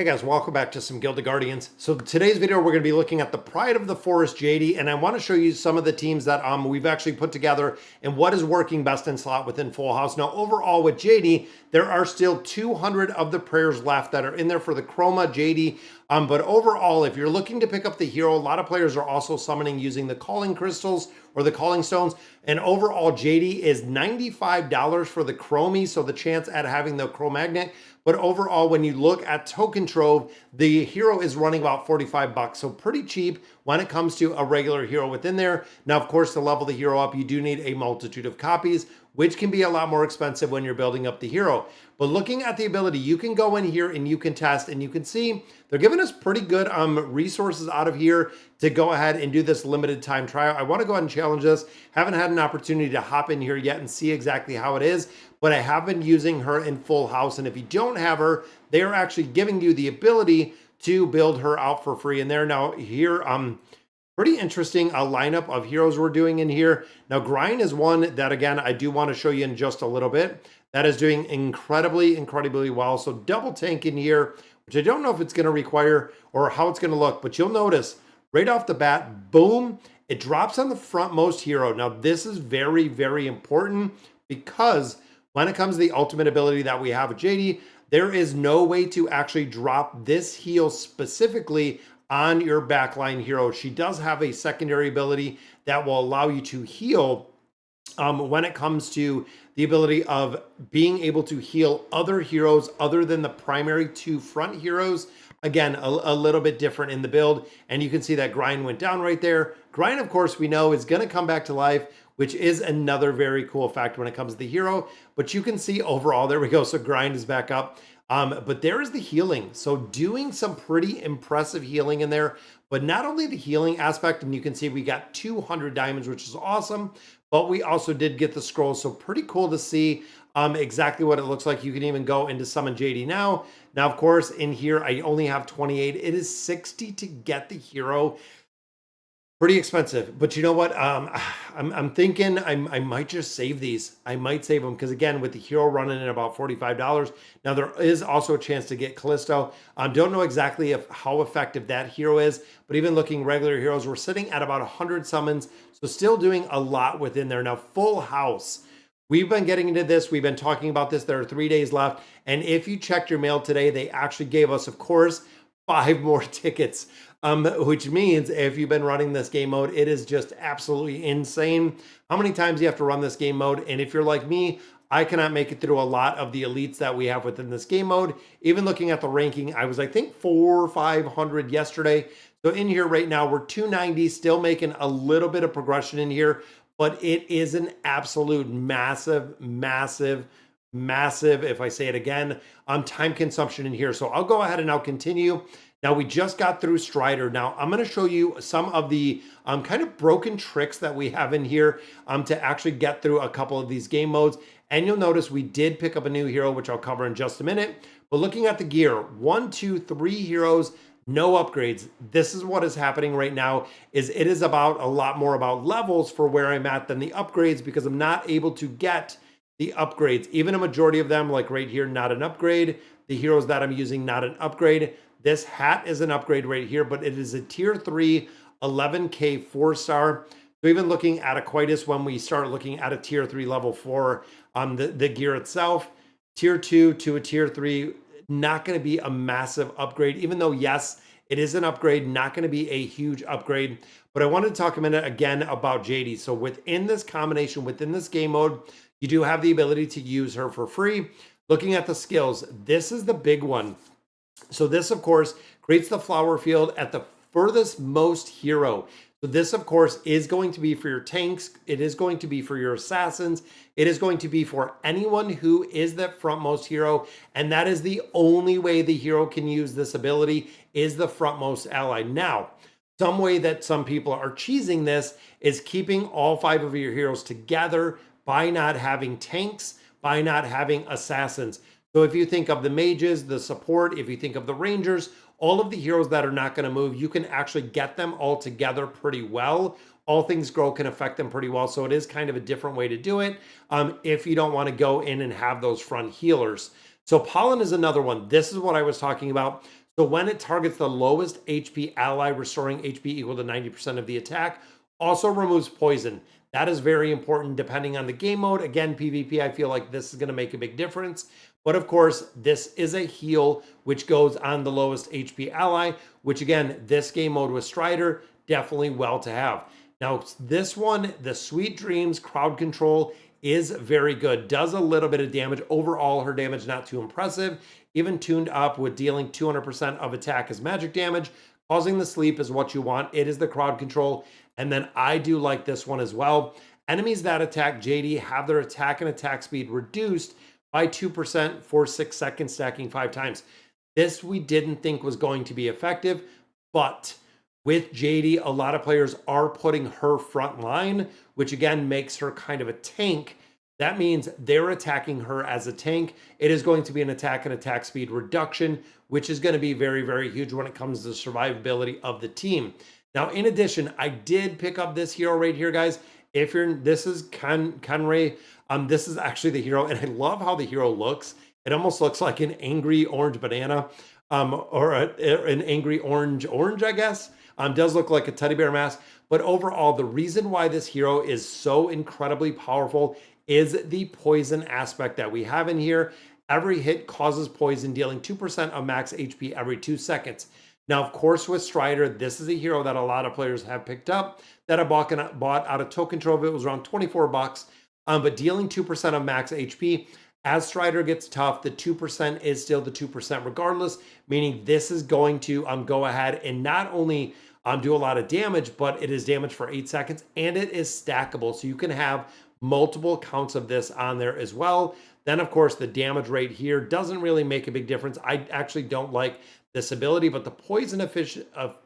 Hey guys, welcome back to some Gilded Guardians. So today's video, we're going to be looking at the Pride of the Forest Jadey, and I want to show you some of the teams that we've actually put together and what is working best in slot within Full House. Now, overall with Jadey, there are still 200 of the prayers left that are in there for the Chroma Jadey. But overall, if you're looking to pick up the hero, a lot of players are also summoning using the calling crystals or the calling stones. And overall, Jadey is $95 for the Chromie, so the chance at having the Cro-Magnet. But overall, when you look at Token Trove, the hero is running about 45 bucks. So pretty cheap when it comes to a regular hero within there. Now, of course, to level the hero up, you do need a multitude of copies, which can be a lot more expensive when you're building up the hero. But looking at the ability, you can go in here and you can test, and you can see they're giving us pretty good resources out of here to go ahead and do this limited time trial. I want to go ahead and challenge this. Haven't had an opportunity to hop in here yet and see exactly how it is, but I have been using her in Full House. And if you don't have her, they are actually giving you the ability to build her out for free. And there now here, pretty interesting lineup of heroes we're doing in here. Now, Grind is one that, again, I do want to show you in just a little bit. That is doing incredibly well. So double tank in here, which I don't know if it's going to require or how it's going to look, but you'll notice right off the bat, boom, it drops on the frontmost hero. Now, this is very important because when it comes to the ultimate ability that we have with Jadey, there is no way to actually drop this heal specifically on your backline hero. She does have a secondary ability that will allow you to heal when it comes to the ability of being able to heal other heroes other than the primary two front heroes. Again, a little bit different in the build. And you can see that Grind went down right there. Grind, of course, we know is going to come back to life, which is another very cool fact when it comes to the hero. But you can see overall, there we go. So Grind is back up. But there is the healing. So doing some pretty impressive healing in there, but not only the healing aspect, and you can see we got 200 diamonds, which is awesome, but we also did get the scroll. So pretty cool to see exactly what it looks like. You can even go into Summon Jadey now. Now, of course, in here, I only have 28. It is 60 to get the hero. Pretty expensive, but you know what? I'm thinking I might just save these. I might save them because, again, with the hero running at about $45. Now, there is also a chance to get Callisto. Don't know exactly how effective that hero is, but even looking regular heroes, we're sitting at about 100 summons, so still doing a lot within there. Now, Full House. We've been getting into this. We've been talking about this. There are 3 days left, and if you checked your mail today, they actually gave us, of course, 5 more tickets. Which means if you've been running this game mode, it is just absolutely insane how many times you have to run this game mode. And if you're like me, I cannot make it through a lot of the elites that we have within this game mode. Even looking at the ranking, I was, I think, 400 or 500 yesterday. So in here right now, we're 290, still making a little bit of progression in here, but it is an absolute massive, if I say it again, time consumption in here. So I'll go ahead and I'll continue. Now, we just got through Strider. Now, I'm going to show you some of the kind of broken tricks that we have in here to actually get through a couple of these game modes. And you'll notice we did pick up a new hero, which I'll cover in just a minute. But looking at the gear, 1, 2, 3 heroes, no upgrades. This is what is happening right now. It is about a lot more about levels for where I'm at than the upgrades, because I'm not able to get the upgrades. Even a majority of them, like right here, not an upgrade. The heroes that I'm using, not an upgrade. This hat is an upgrade right here, but it is a tier 3, 11K 4-star. So even looking at Aquitus, when we start looking at a tier 3 level 4, the gear itself, tier 2 to a tier 3, not going to be a massive upgrade, even though, yes, it is an upgrade, not going to be a huge upgrade. But I wanted to talk a minute again about Jadey. So within this combination, within this game mode, you do have the ability to use her for free. Looking at the skills, this is the big one. So this, of course, creates the flower field at the furthest most hero. So this, of course, is going to be for your tanks. It is going to be for your assassins. It is going to be for anyone who is that frontmost hero. And that is the only way the hero can use this ability, is the frontmost ally. Now, some way that some people are cheesing this is keeping all 5 of your heroes together by not having tanks, by not having assassins. So if you think of the mages, the support, if you think of the rangers, all of the heroes that are not going to move, you can actually get them all together pretty well. All Things Grow can affect them pretty well. So it is kind of a different way to do it if you don't want to go in and have those front healers. So Pollen is another one. This is what I was talking about. So when it targets the lowest HP ally, restoring HP equal to 90% of the attack, also removes poison. That is very important depending on the game mode. Again, PvP, I feel like this is going to make a big difference. But of course, this is a heal which goes on the lowest HP ally, which again, this game mode with Strider, definitely well to have. Now, this one, the Sweet Dreams crowd control is very good. Does a little bit of damage. Overall, her damage not too impressive. Even tuned up with dealing 200% of attack as magic damage. Causing the sleep is what you want. It is the crowd control. And then I do like this one as well. Enemies that attack Jadey have their attack and attack speed reduced by 2% for 6 seconds, stacking 5 times. This we didn't think was going to be effective, but with Jadey, a lot of players are putting her front line, which again makes her kind of a tank. That means they're attacking her as a tank. It is going to be an attack and attack speed reduction, which is going to be very, very huge when it comes to the survivability of the team. Now, in addition, I did pick up this hero right here, guys. This is Kanreh. This is actually the hero, and I love how the hero looks. It almost looks like an angry orange banana, or an angry orange, I guess. Does look like a teddy bear mask. But overall, the reason why this hero is so incredibly powerful is the poison aspect that we have in here. Every hit causes poison, dealing 2% of max HP every 2 seconds. Now, of course, with Strider, this is a hero that a lot of players have picked up, that I bought out of token trove. It was around 24 bucks, but dealing 2% of max HP. As Strider gets tough, the 2% is still the 2% regardless, meaning this is going to go ahead and not only do a lot of damage, but it is damage for 8 seconds, and it is stackable. So you can have multiple counts of this on there as well. Then, of course, the damage rate here doesn't really make a big difference. I actually don't like this ability, but the poison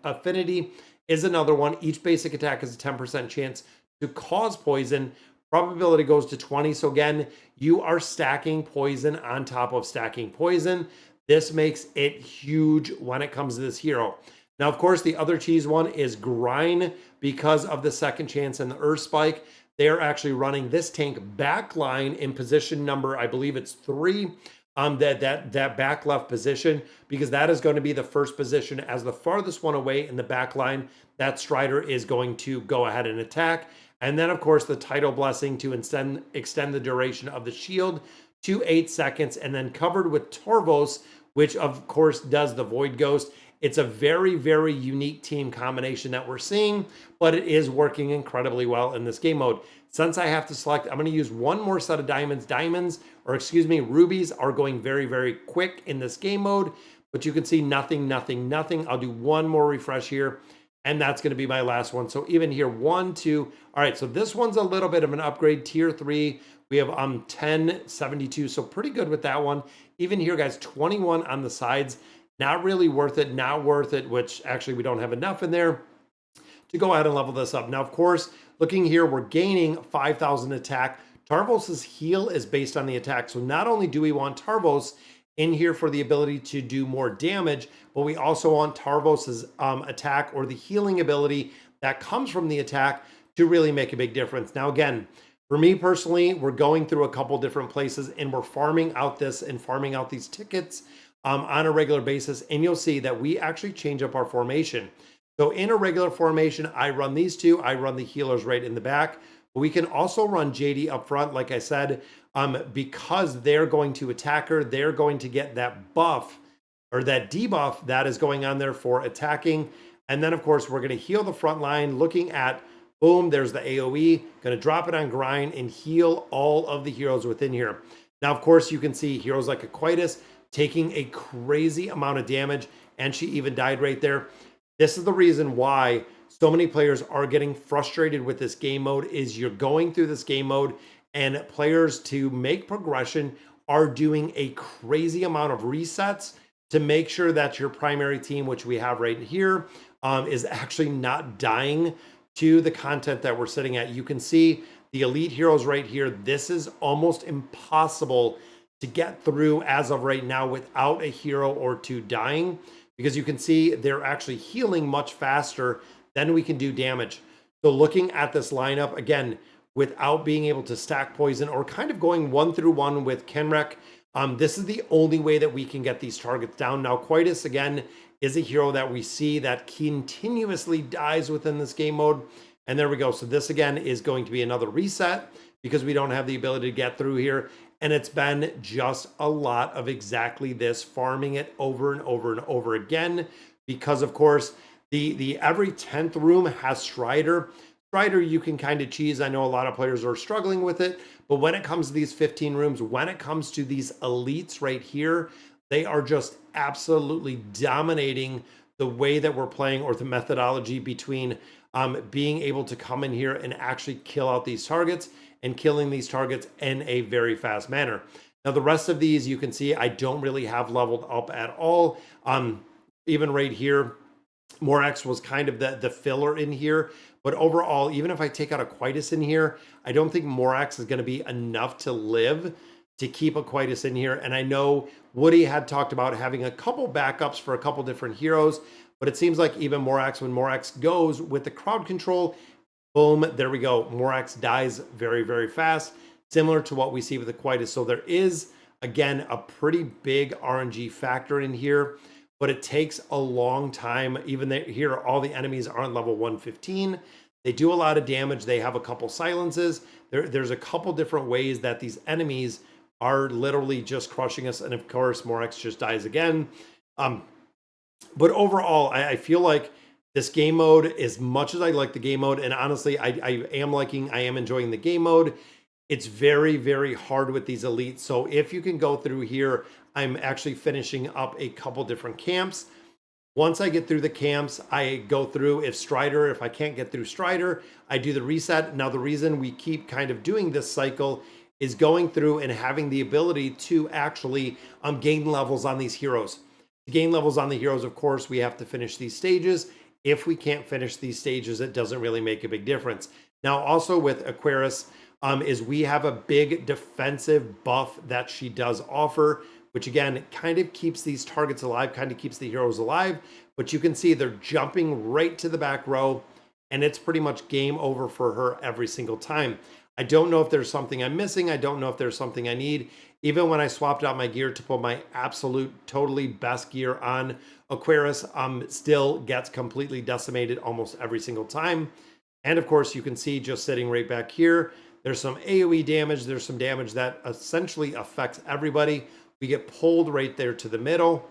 affinity is another one. Each basic attack has a 10% chance to cause poison. Probability goes to 20. So again, you are stacking poison on top of stacking poison. This makes it huge when it comes to this hero. Now, of course, the other cheese one is Grind because of the second chance and the Earth Spike. They're actually running this tank backline in position number, I believe it's 3, that back left position, because that is going to be the first position as the farthest one away in the back line that Strider is going to go ahead and attack. And then, of course, the Tidal Blessing to extend the duration of the shield to 8 seconds, and then covered with Torvos, which of course does the Void Ghost. It's a very, very unique team combination that we're seeing, but it is working incredibly well in this game mode. Since I have to select, I'm going to use one more set of diamonds. Rubies are going very, very quick in this game mode, but you can see nothing. I'll do one more refresh here, and that's going to be my last one. So even here, 1, 2. All right, so this one's a little bit of an upgrade, tier 3. We have 1072, so pretty good with that one. Even here, guys, 21 on the sides. Not really worth it, which actually we don't have enough in there to go ahead and level this up. Now, of course, looking here, we're gaining 5,000 attack. Tarvos's heal is based on the attack. So not only do we want Tarvos in here for the ability to do more damage, but we also want Tarvos's attack, or the healing ability that comes from the attack, to really make a big difference. Now, again, for me personally, we're going through a couple different places and we're farming out these tickets on a regular basis, and you'll see that we actually change up our formation. So in a regular formation, I run these two. I run the healers right in the back. But we can also run Jadey up front, like I said, because they're going to attack her. They're going to get that buff, or that debuff that is going on there for attacking. And then, of course, we're going to heal the front line, looking at, boom, there's the AoE. Going to drop it on Grind and heal all of the heroes within here. Now, of course, you can see heroes like Aquitas taking a crazy amount of damage, and she even died right there. This is the reason why so many players are getting frustrated with this game mode, is you're going through this game mode and players, to make progression, are doing a crazy amount of resets to make sure that your primary team, which we have right here, is actually not dying to the content that we're sitting at. You can see the elite heroes right here. This is almost impossible to get through as of right now without a hero or two dying, because you can see they're actually healing much faster than we can do damage. So looking at this lineup, again, without being able to stack poison, or kind of going 1 through 1 with Kanreh, This is the only way that we can get these targets down. Now, Coitus, again, is a hero that we see that continuously dies within this game mode. And there we go. So this, again, is going to be another reset because we don't have the ability to get through here. And it's been just a lot of exactly this, farming it over and over and over again. Because, of course, the every 10th room has Strider. Strider, you can kind of cheese. I know a lot of players are struggling with it. But when it comes to these 15 rooms, when it comes to these elites right here, they are just absolutely dominating the way that we're playing, or the methodology between being able to come in here and actually kill out these targets and killing these targets in a very fast manner. Now, the rest of these, you can see I don't really have leveled up at all. Even right here, Morax was kind of the filler in here. But overall, even if I take out a Coitus in here, I don't think Morax is going to be enough to live to keep a Coitus in here. And I know Woody had talked about having a couple backups for a couple different heroes, but it seems like even Morax, when Morax goes with the crowd control, boom, there we go. Morax dies very, very fast, similar to what we see with the Coitus. So there is, again, a pretty big RNG factor in here, but it takes a long time. Even here, all the enemies are on level 115. They do a lot of damage. They have a couple silences. There's a couple different ways that these enemies are literally just crushing us. And of course, Morax just dies again. But overall, I feel like this game mode, as much as I like the game mode, and honestly, I am enjoying the game mode, it's very, very hard with these elites. So if you can go through here, I'm actually finishing up a couple different camps. Once I get through the camps, I go through, if I can't get through Strider, I do the reset. Now, the reason we keep kind of doing this cycle is going through and having the ability to actually gain levels on these heroes. To gain levels on the heroes, of course, we have to finish these stages. If we can't finish these stages, it doesn't really make a big difference. Now, also with Aquarius, is we have a big defensive buff that she does offer, which again, kind of keeps these targets alive, kind of keeps the heroes alive. But you can see they're jumping right to the back row, and it's pretty much game over for her every single time. I don't know if there's something I'm missing. I don't know if there's something I need. Even when I swapped out my gear to put my absolute, totally best gear on, Aquarius still gets completely decimated almost every single time. And of course, you can see just sitting right back here, there's some AoE damage. There's some damage that essentially affects everybody. We get pulled right there to the middle,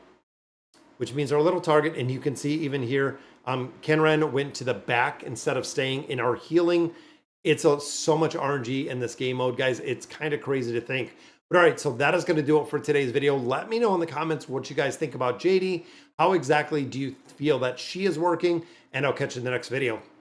which means our little target, and you can see even here, Kanreh went to the back instead of staying in our healing. It's so much RNG in this game mode, guys. It's kind of crazy to think. But all right, so that is going to do it for today's video. Let me know in the comments what you guys think about Jadey. How exactly do you feel that she is working? And I'll catch you in the next video.